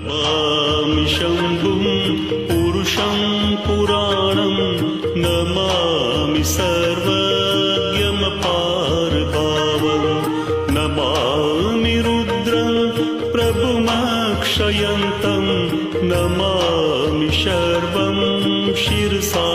नमामि शम्भुं पुरुषं पुराणं नमामि सर्वज्ञमपारभावं नमामि रुद्रं प्रभुमक्षयन्तं नमामि शर्वं शिरसा